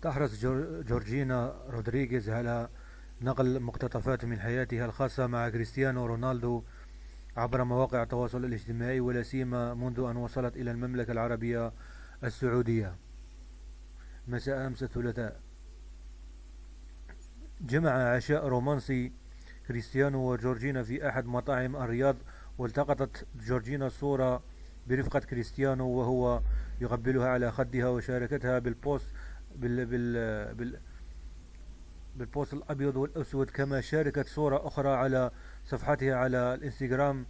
تحرص جورجينا رودريغيز على نقل مقتطفات من حياتها الخاصة مع كريستيانو رونالدو عبر مواقع التواصل الاجتماعي، ولا سيما منذ أن وصلت إلى المملكة العربية السعودية مساء أمس الثلاثاء. جمع عشاء رومانسي كريستيانو وجورجينا في أحد مطاعم الرياض، والتقطت جورجينا صورة برفقة كريستيانو وهو يقبلها على خدها، وشاركتها بالبوست الأبيض والأسود. كما شاركت صورة أخرى على صفحتها على الإنستغرام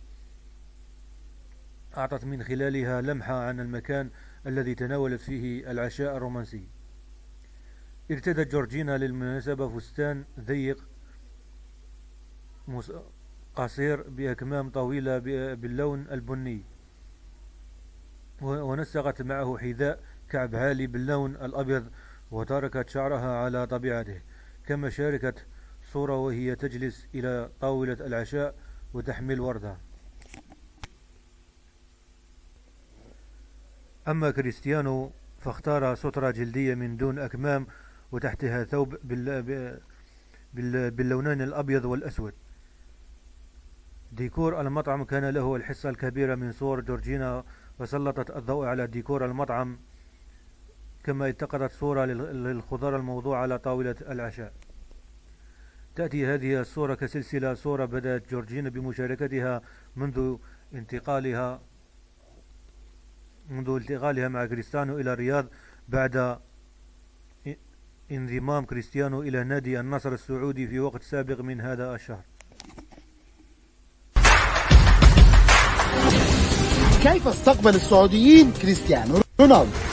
أعطت من خلالها لمحة عن المكان الذي تناولت فيه العشاء الرومانسي. ارتدت جورجينا للمناسبة فستان ضيق قصير بأكمام طويلة باللون البني، ونسقت معه حذاء كعب عالي باللون الأبيض، وتركت شعرها على طبيعته. كما شاركت صورة وهي تجلس إلى طاولة العشاء وتحمل وردة. أما كريستيانو فاختار سترة جلدية من دون أكمام وتحتها ثوب باللونين الأبيض والأسود. ديكور المطعم كان له الحصة الكبيرة من صور جورجينا، وسلطت الضوء على ديكور المطعم. كما التقطت صورة للخضار الموضوع على طاولة العشاء. تأتي هذه الصورة كسلسلة صورة بدأت جورجينا بمشاركتها منذ انتقالها مع كريستيانو إلى الرياض بعد انضمام كريستيانو إلى نادي النصر السعودي في وقت سابق من هذا الشهر. كيف استقبل السعوديين كريستيانو رونالدو؟